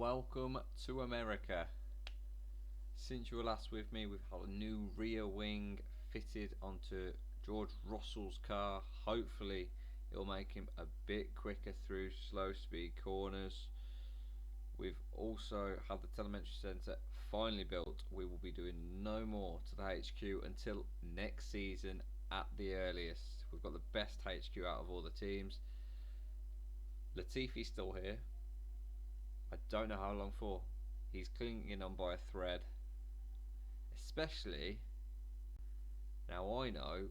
welcome to America. Since you were last with me, we've had a new rear wing fitted onto George Russell's car. Hopefully it'll make him a bit quicker through slow speed corners. We've also had the telemetry centre finally built. We will be doing no more to the HQ until next season at the earliest. We've got the best HQ out of all the teams. Latifi's still here. I don't know how long for. He's clinging on by a thread. Especially now I know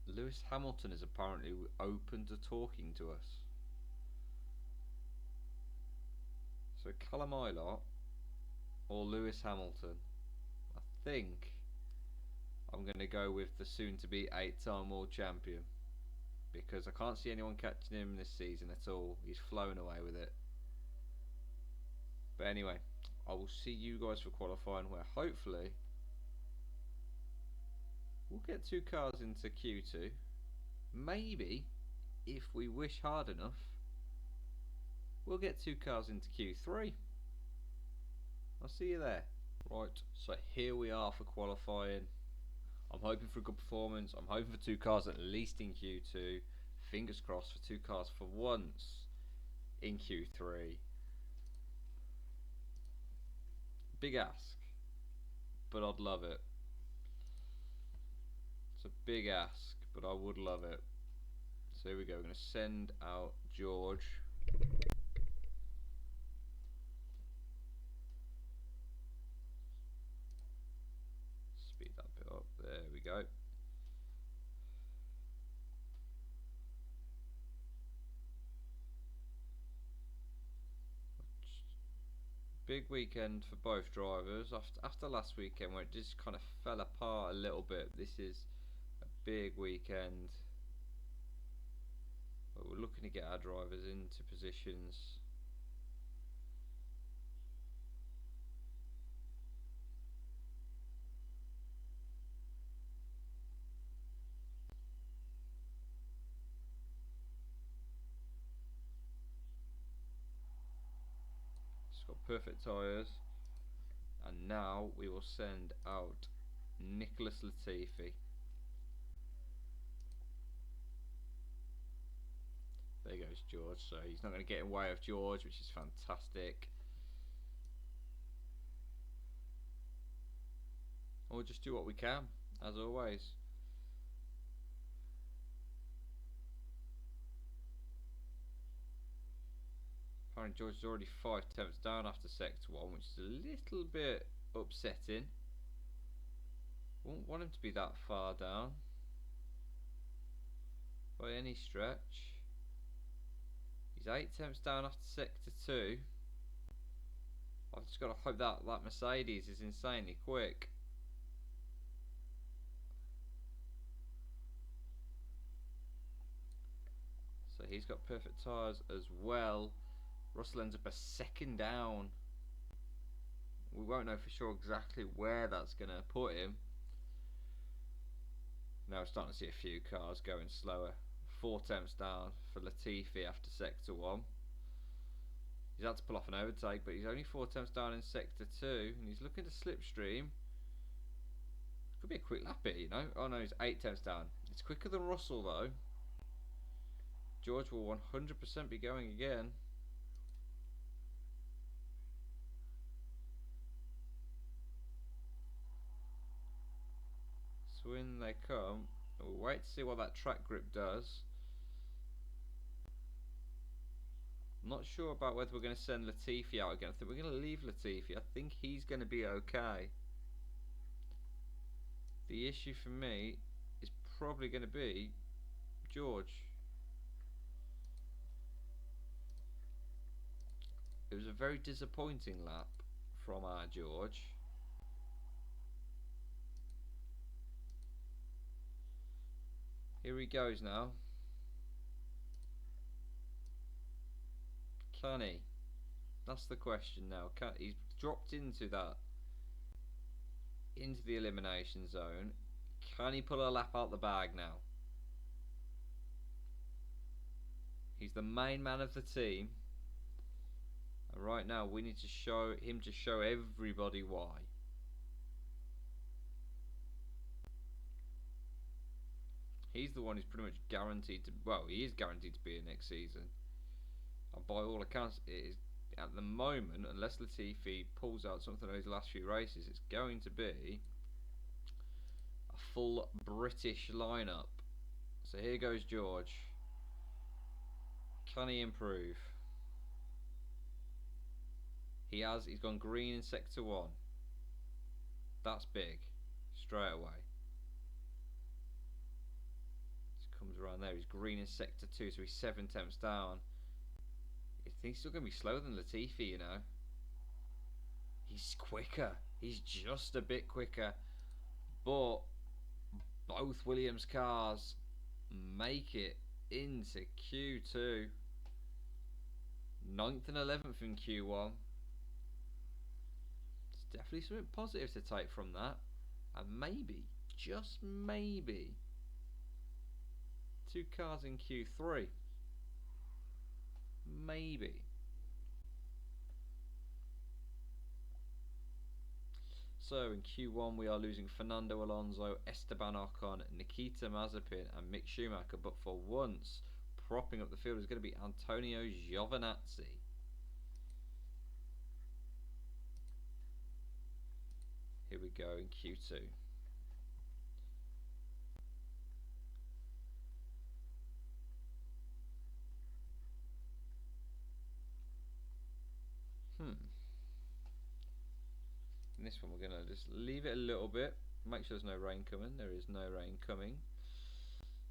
Lewis Hamilton is apparently open to talking to us. So Callum Ilott or Lewis Hamilton. I think I'm going to go with the soon to be 8-time world champion, because I can't see anyone catching him this season at all. He's flown away with it. But anyway, I will see you guys for qualifying, where hopefully we'll get 2 cars into Q2. Maybe, if we wish hard enough, we'll get 2 cars into Q3. I'll see you there. Right, so here we are for qualifying. I'm hoping for a good performance. I'm hoping for 2 cars at least in Q2. Fingers crossed for 2 cars for once in Q3. Big ask, but I'd love it. It's a big ask, but I would love it. So here we go. We're going to send out George. Speed that bit up. There we go. Big weekend for both drivers. After last weekend, where it just kind of fell apart a little bit, this is a big weekend. But we're looking to get our drivers into positions. Got perfect tyres, and now we will send out Nicholas Latifi. There goes George, so he's not going to get in the way of George, which is fantastic. We'll just do what we can, as always. Apparently George is already 5 tenths down after sector 1, which is a little bit upsetting. Wouldn't want him to be that far down by any stretch. He's 8 tenths down after sector 2. I've just got to hope that Mercedes is insanely quick. So he's got perfect tyres as well. Russell ends up a second down. We won't know for sure exactly where that's going to put him. Now we're starting to see a few cars going slower. 4 tenths down for Latifi after sector 1. He's had to pull off an overtake, but he's only 4 tenths down in sector 2, and he's looking to slipstream. Could be a quick lap here, you know. Oh no, he's 8 tenths down. It's quicker than Russell though. George will 100% be going again. So in they come. We'll wait to see what that track grip does. I'm not sure about whether we're going to send Latifi out again. I think we're going to leave Latifi. I think he's going to be okay. The issue for me is probably going to be George. It was a very disappointing lap from our George. Here he goes now. Can he? That's the question now. He's dropped into the elimination zone. Can he pull a lap out the bag now? He's the main man of the team. And right now we need to show him to show everybody why. He's the one who's pretty much guaranteed to, well, he is guaranteed to be here next season. And by all accounts, it is, at the moment, unless Latifi pulls out something of his last few races, it's going to be a full British lineup. So here goes George. Can he improve? He has. He's gone green in sector 1. That's big. Straight away. Comes around there. He's green in sector 2, so he's 7 tenths down. I think he's still going to be slower than Latifi, you know. He's quicker. He's just a bit quicker. But both Williams cars make it into Q2. 9th and 11th in Q1. It's definitely something positive to take from that. And maybe, just maybe, 2 cars in Q3. Maybe. So in Q1 we are losing Fernando Alonso, Esteban Ocon, Nikita Mazepin and Mick Schumacher, but for once propping up the field is going to be Antonio Giovinazzi. Here we go in Q2. In this one we're going to just leave it a little bit, make sure there's no rain coming. There is no rain coming.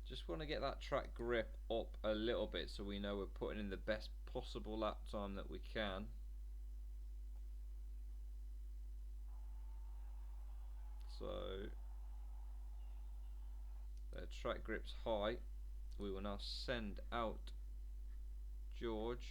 Just want to get that track grip up a little bit so we know we're putting in the best possible lap time that we can. So the track grip's high. We will now send out George.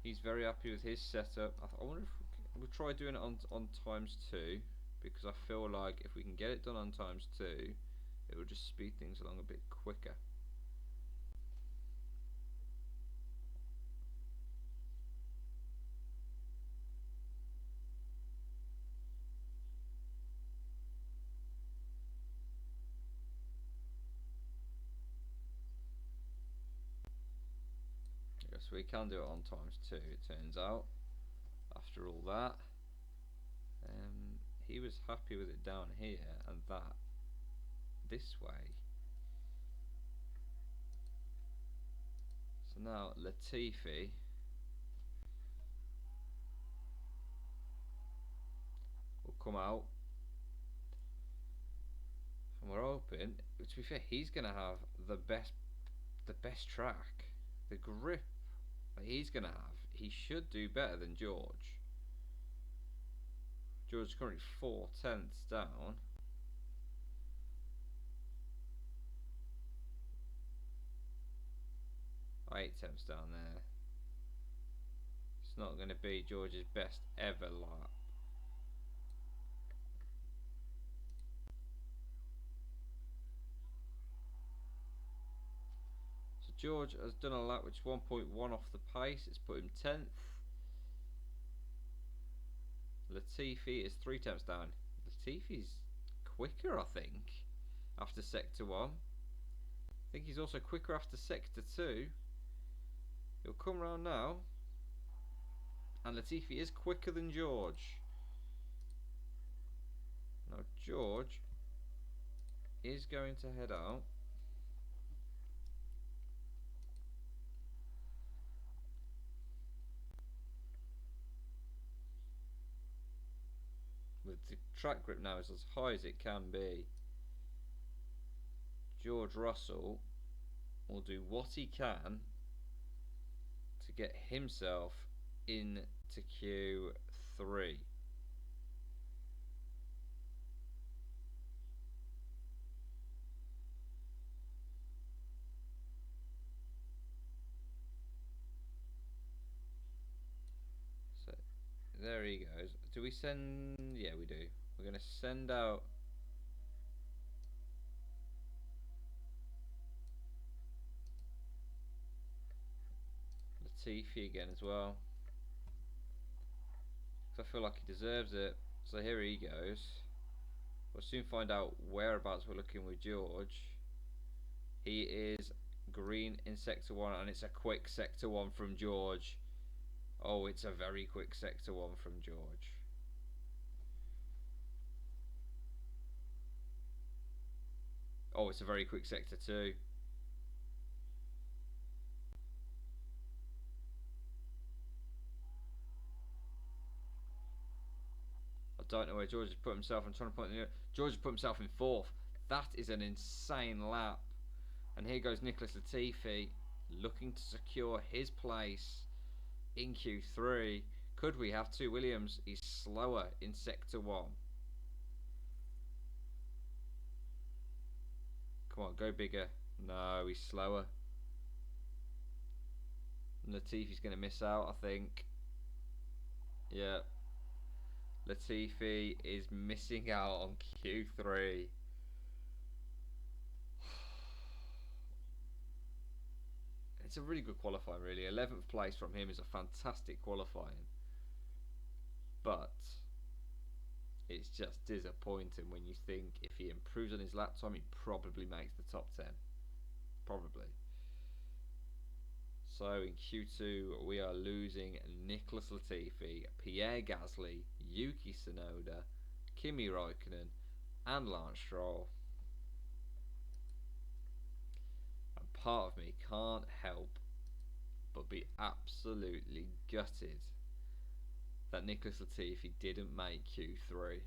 He's very happy with his setup. I wonder if we'll try doing it on ×2, because I feel like if we can get it done on ×2, it will just speed things along a bit quicker. So we can do it on ×2, it turns out, after all that. He was happy with it down here, and that this way. So now Latifi will come out, and we're hoping, to be fair, he's going to have the best track. The grip that he's going to have, he should do better than George. George is currently 4 tenths down. Oh, 8 tenths down there. It's not going to be George's best ever lap. So George has done a lap which is 1.1 off the pace. It's put him 10th. Latifi is 3 tenths down. Latifi's quicker, I think, after sector 1. I think he's also quicker after sector 2. He'll come round now, and Latifi is quicker than George. Now George is going to head out. With the track grip now is as high as it can be. George Russell will do what he can to get himself into Q3. So there he goes. Do we send? Yeah, we do. We're going to send out Latifi again as well. Because I feel like he deserves it. So here he goes. We'll soon find out whereabouts we're looking with George. He is green in sector 1, and it's a quick sector 1 from George. Oh, it's a very quick sector 1 from George. Oh, it's a very quick sector 2. I don't know where George has put himself. I'm trying to point the George has put himself in 4th. That is an insane lap. And here goes Nicholas Latifi looking to secure his place in Q3. Could we have 2 Williams? He's slower in sector 1. Come on, go bigger. No, he's slower. Latifi's going to miss out, I think. Yeah. Latifi is missing out on Q3. It's a really good qualifying, really. 11th place from him is a fantastic qualifying. But it's just disappointing when you think if he improves on his lap time, he probably makes the top 10. Probably. So in Q2, we are losing Nicholas Latifi, Pierre Gasly, Yuki Tsunoda, Kimi Raikkonen, and Lance Stroll. And part of me can't help but be absolutely gutted that Nicholas Latifi didn't make Q3.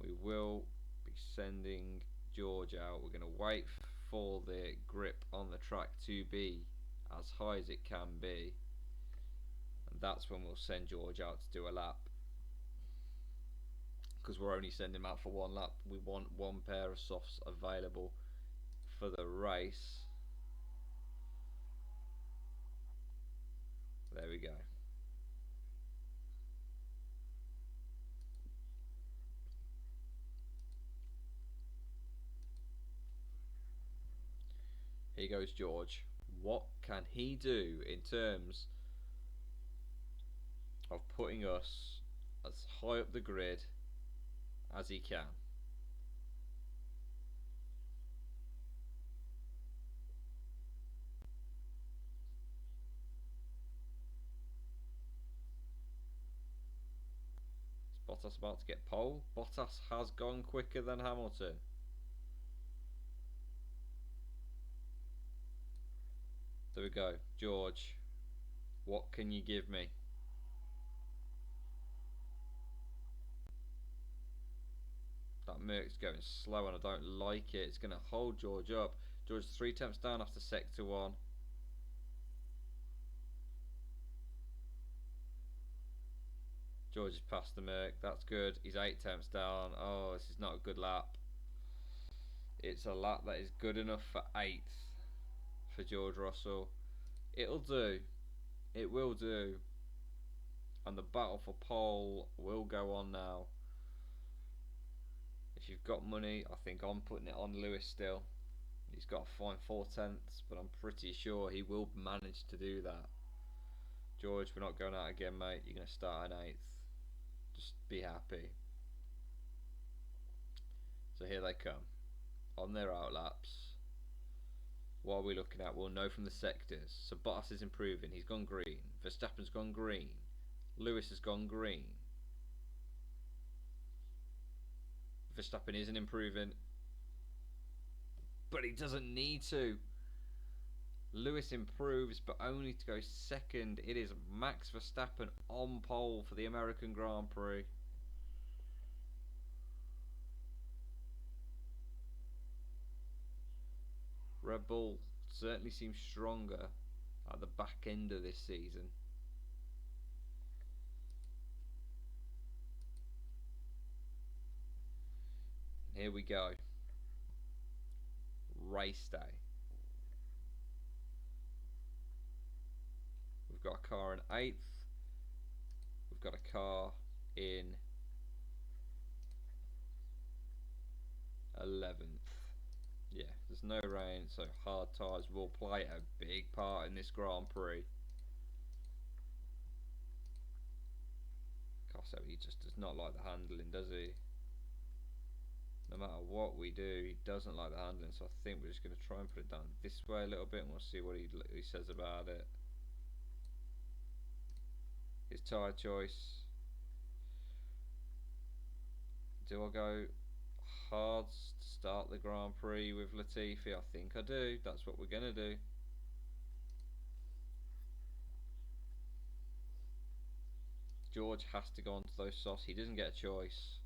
We will be sending George out. We're going to wait for the grip on the track to be as high as it can be, and that's when we'll send George out to do a lap, because we're only sending him out for 1 lap. We want 1 pair of softs available for the race. There we go. Here goes George. What can he do in terms of putting us as high up the grid as he can? Is Bottas about to get pole? Bottas has gone quicker than Hamilton. There we go. George, what can you give me? That Merc's going slow and I don't like it. It's going to hold George up. George 3 tenths down after sector 1. George has passed the Merc. That's good. He's 8 tenths down. Oh, this is not a good lap. It's a lap that is good enough for 8th for George Russell. It'll do. It will do. And the battle for pole will go on now. If you've got money, I think I'm putting it on Lewis still. He's got to find 4 tenths, but I'm pretty sure he will manage to do that. George, we're not going out again, mate. You're going to start in 8th. Just be happy. So here they come on their outlaps. What are we looking at? We'll know from the sectors. So Bottas is improving. He's gone green. Verstappen's gone green. Lewis has gone green. Verstappen isn't improving, but he doesn't need to. Lewis improves, but only to go 2nd. It is Max Verstappen on pole for the American Grand Prix. Red Bull certainly seems stronger at the back end of this season. And here we go. Race day. We've got a car in 8th. We've got a car in 11th. There's no rain, so hard tyres will play a big part in this Grand Prix. Cosso, he just does not like the handling, does he? No matter what we do, he doesn't like the handling, so I think we're just going to try and put it down this way a little bit, and we'll see what he says about it. His tyre choice. Do I go hard to start the Grand Prix with Latifi? I think I do. That's what we're going to do. George has to go onto those softs. He doesn't get a choice.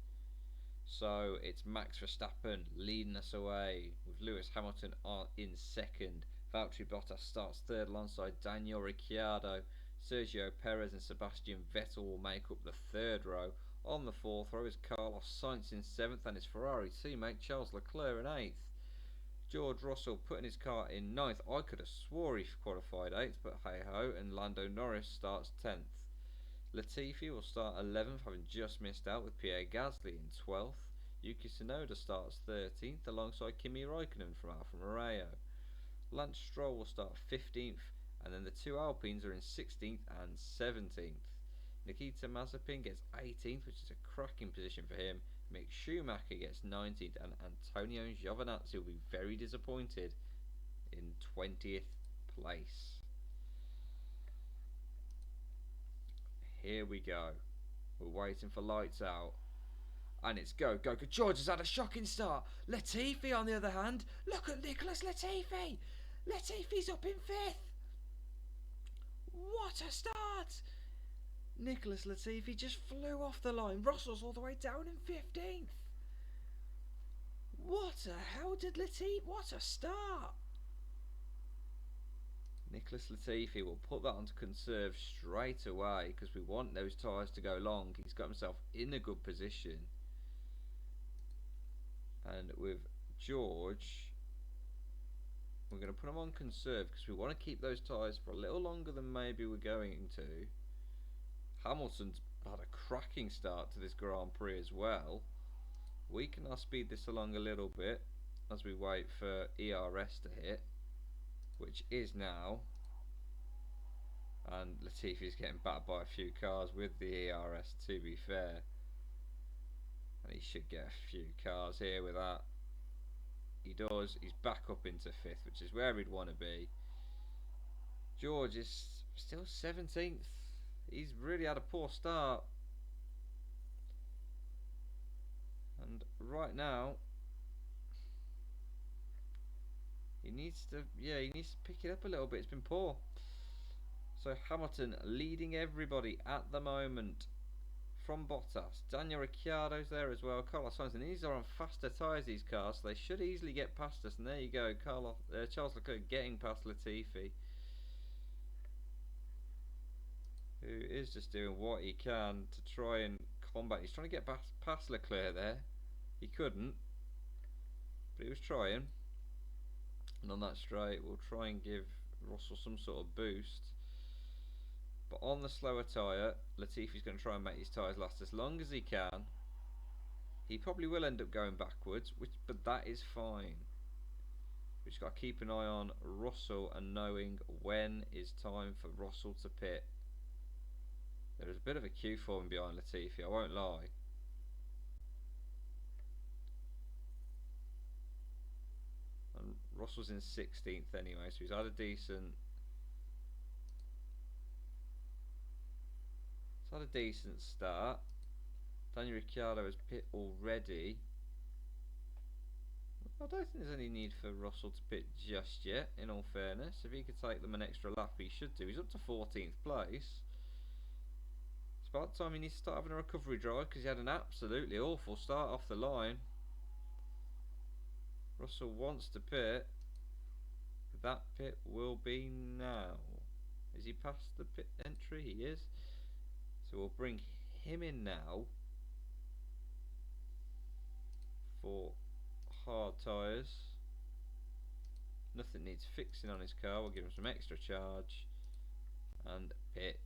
So it's Max Verstappen leading us away with Lewis Hamilton in second. Valtteri Bottas starts third alongside Daniel Ricciardo. Sergio Perez and Sebastian Vettel will make up the third row. On the fourth row is Carlos Sainz in seventh and his Ferrari teammate Charles Leclerc in eighth. George Russell putting his car in ninth. I could have swore he qualified eighth, but hey ho. And Lando Norris starts 10th. Latifi will start 11th, having just missed out, with Pierre Gasly in 12th. Yuki Tsunoda starts 13th alongside Kimi Raikkonen from Alfa Romeo. Lance Stroll will start 15th, and then the two Alpines are in 16th and 17th. Nikita Mazepin gets 18th, which is a cracking position for him. Mick Schumacher gets 19th, and Antonio Giovinazzi will be very disappointed in 20th place. Here we go. We're waiting for lights out. And it's go, go, go. George has had a shocking start. Latifi, on the other hand. Look at Nicholas Latifi. Latifi's up in 5th. What a start. Nicholas Latifi just flew off the line. Russell's all the way down in 15th. What a hell did Latifi... What a start. Nicholas Latifi will put that onto conserve straight away because we want those tyres to go long. He's got himself in a good position. And with George, we're going to put him on conserve because we want to keep those tyres for a little longer than maybe we're going to. Hamilton's had a cracking start to this Grand Prix as well. We can now speed this along a little bit as we wait for ERS to hit, which is now, and Latifi's getting battered by a few cars with the ERS, to be fair, and he should get a few cars here with that. He does. He's back up into 5th, which is where he'd want to be. George is still 17th. He's really had a poor start, and right now he needs to pick it up a little bit. It's been poor. So Hamilton leading everybody at the moment from Bottas. Daniel Ricciardo's there as well. Carlos Sainz, and these are on faster tyres, these cars, so they should easily get past us. And there you go, Charles Leclerc getting past Latifi, who is just doing what he can to try and combat. He's trying to get past Leclerc there. He couldn't, but he was trying. And on that straight, we'll try and give Russell some sort of boost. But on the slower tyre, Latifi's going to try and make his tyres last as long as he can. He probably will end up going backwards, but that is fine. We've just got to keep an eye on Russell and knowing when is time for Russell to pit. There is a bit of a queue for him behind Latifi, I won't lie. And Russell's in 16th anyway, so he's had a decent start. Daniel Ricciardo has pit already. I don't think there's any need for Russell to pit just yet, in all fairness. If he could take them an extra lap, he should do. He's up to 14th place. It's about time he needs to start having a recovery drive because he had an absolutely awful start off the line. Russell wants to pit. That pit will be now. Is he past the pit entry? He is. So we'll bring him in now for hard tyres. Nothing needs fixing on his car. We'll give him some extra charge and pit.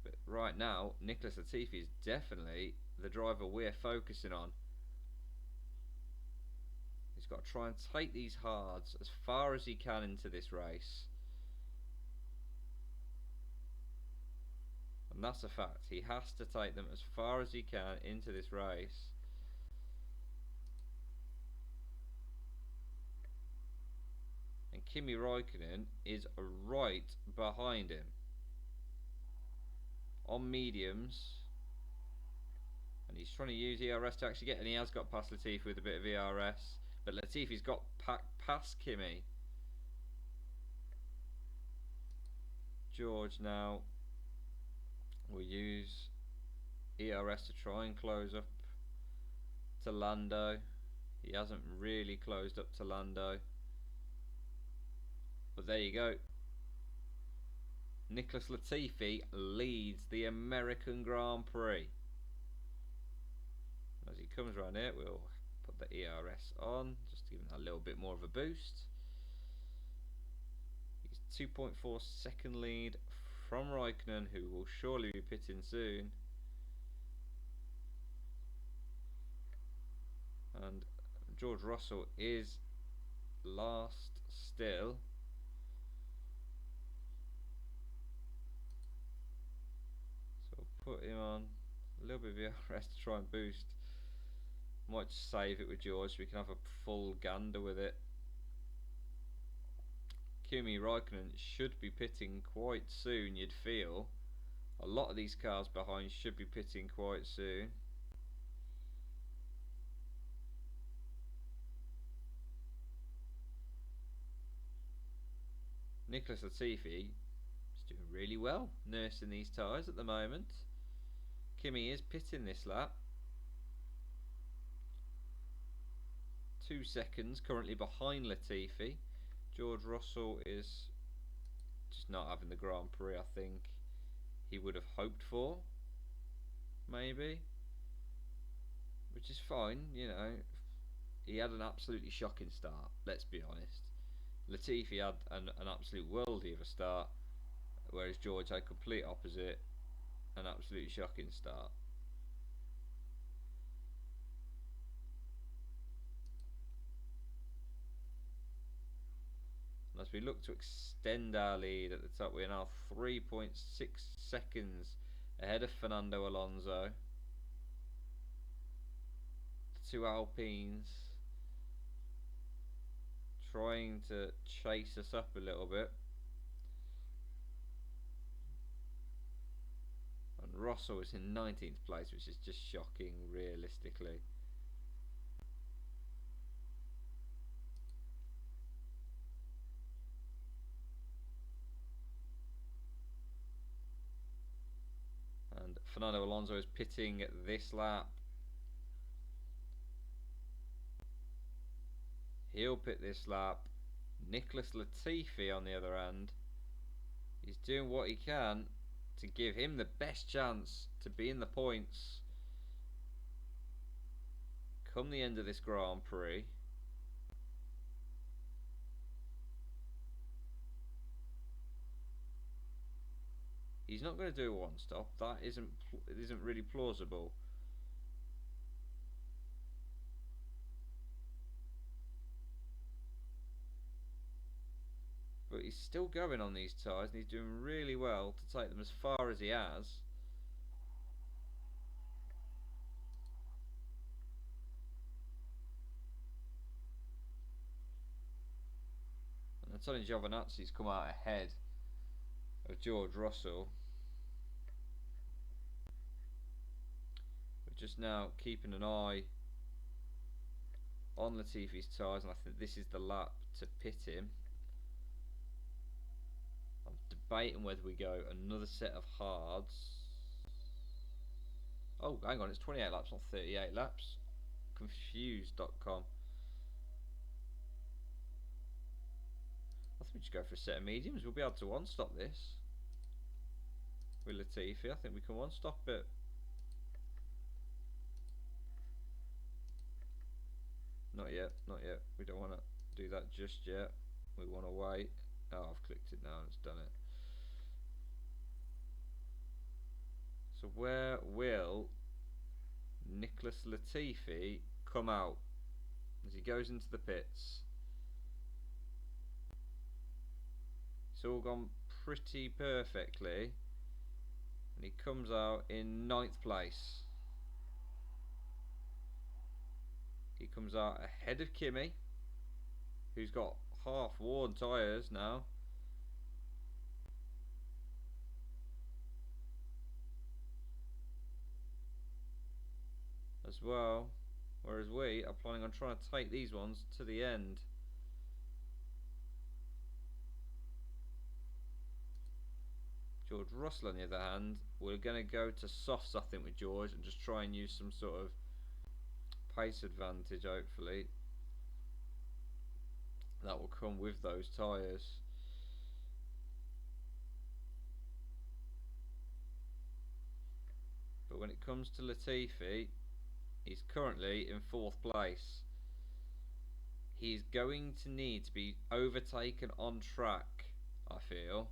But right now, Nicholas Latifi is definitely the driver we're focusing on. got to try and take these hards as far as he can into this race. And that's a fact. He has to take them as far as he can into this race. And Kimi Räikkönen is right behind him on mediums, and he's trying to use ERS to actually get, and he has got past Latifi with a bit of ERS, but Latifi's got past Kimi. George now will use ERS to try and close up to Lando. He hasn't really closed up to Lando, but there you go. Nicholas Latifi leads the American Grand Prix. As he comes around here, we'll put the ERS on just to give him a little bit more of a boost. He's 2.4 second lead from Räikkönen, who will surely be pitting soon. And George Russell is last still. So we'll put him on a little bit of ERS to try and boost. Might just save it with George so we can have a full gander with it. Kimi Räikkönen should be pitting quite soon, you'd feel. A lot of these cars behind should be pitting quite soon. Nicholas Latifi is doing really well nursing these tyres at the moment. Kimi is pitting this lap. 2 seconds currently behind Latifi. George Russell is just not having the Grand Prix I think he would have hoped for, maybe, which is fine, you know. He had an absolutely shocking start, let's be honest. Latifi had an absolute worldie of a start, whereas George had complete opposite, an absolutely shocking start. As we look to extend our lead at the top, we are now 3.6 seconds ahead of Fernando Alonso. The two Alpines trying to chase us up a little bit. And Russell is in 19th place, which is just shocking realistically. And Fernando Alonso is pitting this lap. He'll pit this lap. Nicholas Latifi, on the other hand, he's doing what he can to give him the best chance to be in the points come the end of this Grand Prix. He's not going to do a one stop. That isn't really plausible. But he's still going on these tyres, and he's doing really well to take them as far as he has. And Antonio Giovinazzi's come out ahead of George Russell. We're just now keeping an eye on Latifi's tyres, and I think this is the lap to pit him. I'm debating whether we go another set of hards. Oh, hang on, it's 28 laps, not 38 laps. Confused.com. I think we just go for a set of mediums. We'll be able to one-stop this with Latifi. I think we can one-stop it. Not yet, not yet. We don't want to do that just yet. We want to wait. Oh, I've clicked it now and it's done it. So where will Nicholas Latifi come out? as he goes into the pits. It's all gone pretty perfectly, and he comes out in 9th place. He comes out ahead of Kimi, who's got half worn tyres now. As well, whereas we are planning on trying to take these ones to the end. George Russell, on the other hand, we're going to go to softs, I think, with George and just try and use some sort of pace advantage, hopefully. That will come with those tyres. But when it comes to Latifi, he's currently in 4th place. He's going to need to be overtaken on track, I feel.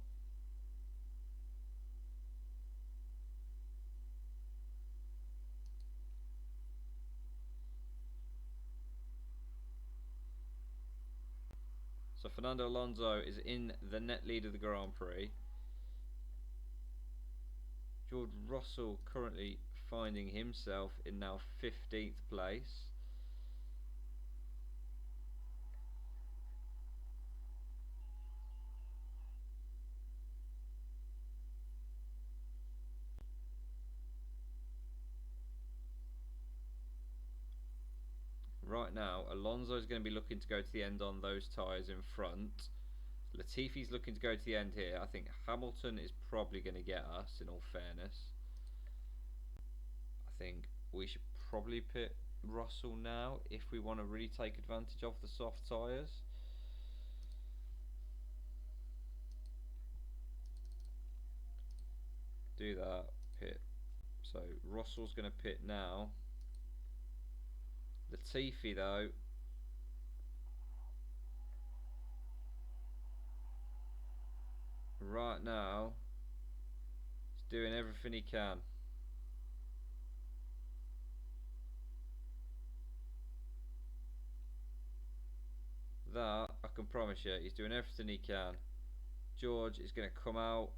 So Fernando Alonso is in the net lead of the Grand Prix. George Russell currently finding himself in now 15th place. Right now, Alonso is going to be looking to go to the end on those tyres in front. Latifi's looking to go to the end here. I think Hamilton is probably going to get us, in all fairness. I think we should probably pit Russell now if we want to really take advantage of the soft tyres. Do that, pit. So Russell's going to pit now. Latifi though, right now, he's doing everything he can. That, I can promise you, he's doing everything he can. George is going to come out.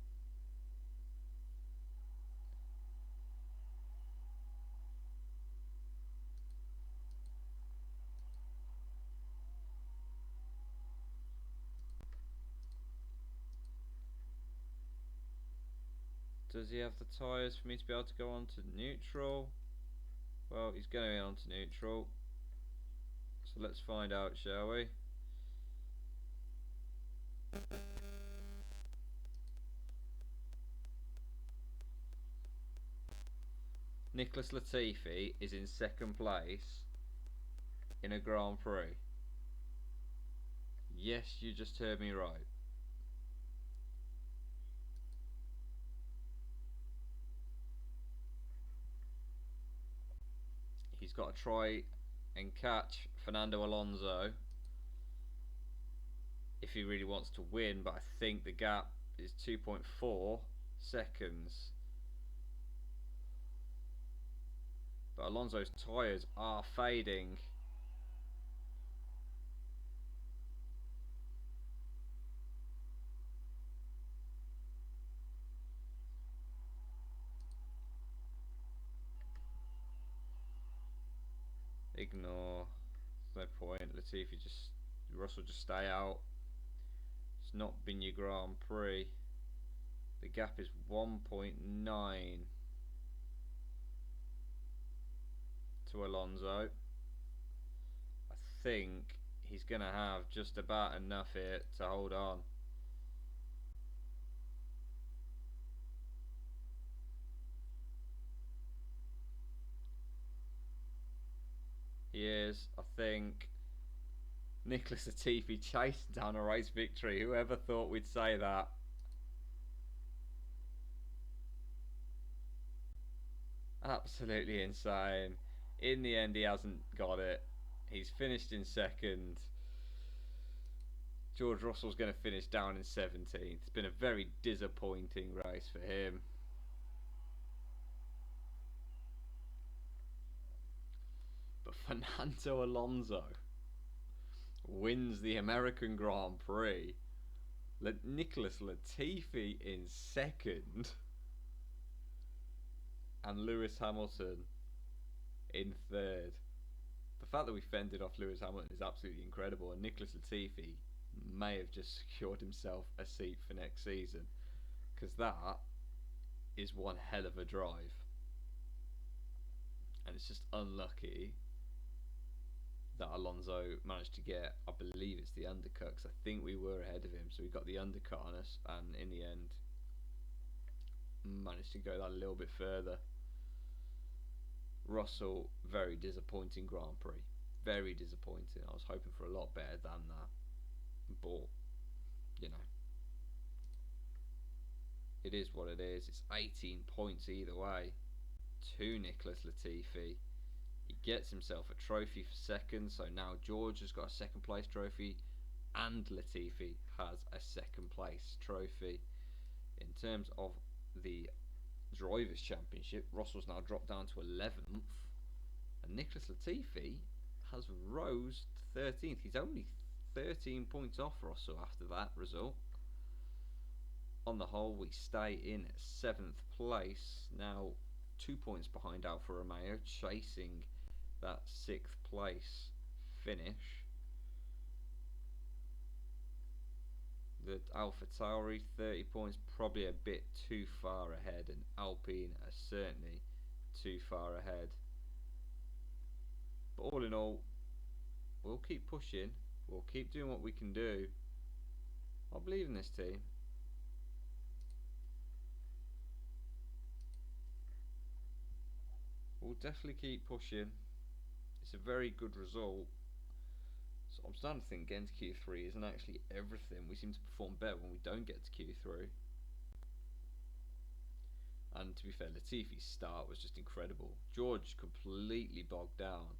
Does he have the tyres for me to be able to go on to neutral? Well, he's going to be on to neutral. So let's find out, shall we? Nicholas Latifi is in 2nd place in a Grand Prix. Yes, you just heard me right. He's got to try and catch Fernando Alonso if he really wants to win, but I think the gap is 2.4 seconds. But Alonso's tyres are fading. Ignore. There's no point. Russell just stay out. It's not been your Grand Prix. The gap is 1.9 to Alonso. I think he's going to have just about enough here to hold on. He is, I think. Nicholas Latifi chasing down a race victory. Whoever thought we'd say that? Absolutely insane. In the end, he hasn't got it. He's finished in 2nd. George Russell's going to finish down in 17th. It's been a very disappointing race for him. But Fernando Alonso wins the American Grand Prix. Nicholas Latifi in second. And Lewis Hamilton in third. The fact that we fended off Lewis Hamilton is absolutely incredible, and Nicholas Latifi may have just secured himself a seat for next season, because that is one hell of a drive. And it's just unlucky that Alonso managed to get, I believe it's the undercut, because I think we were ahead of him, so we got the undercut on us, and in the end managed to go that a little bit further. Russell, very disappointing Grand Prix. Very disappointing. I was hoping for a lot better than that. But, you know, it is what it is. It's 18 points either way to Nicholas Latifi. He gets himself a trophy for second, so now George has got a second place trophy and Latifi has a second place trophy. In terms of the Drivers' Championship, Russell's now dropped down to 11th, and Nicholas Latifi has rose to 13th. He's only 13 points off Russell after that result. On the whole, we stay in 7th place, now 2 points behind Alfa Romeo, chasing that 6th place finish. The Alpha Tauri 30 points, probably a bit too far ahead, and Alpine are certainly too far ahead. But all in all, we'll keep pushing, we'll keep doing what we can do. I believe in this team. We'll definitely keep pushing. It's a very good result. So I'm starting to think getting to Q3 isn't actually everything. We seem to perform better when we don't get to Q3. And to be fair, Latifi's start was just incredible. George completely bogged down,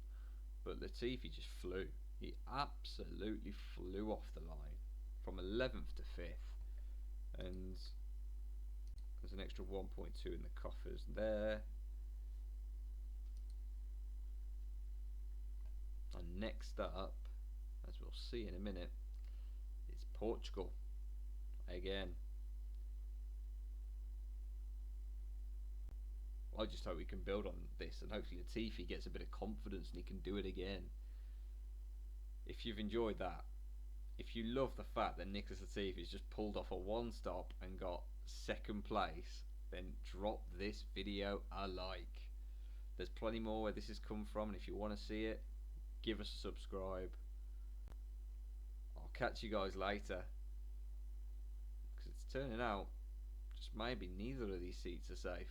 but Latifi just flew. He absolutely flew off the line from 11th to 5th. And there's an extra 1.2 in the coffers there. And next up, as we'll see in a minute, is Portugal again. I just hope we can build on this, and hopefully Latifi gets a bit of confidence and he can do it again. If you've enjoyed that, if you love the fact that Nicholas Latifi's just pulled off a one stop and got second place, then drop this video a like. There's plenty more where this has come from, and if you want to see it, give us a subscribe. I'll catch you guys later, because it's turning out just maybe neither of these seats are safe.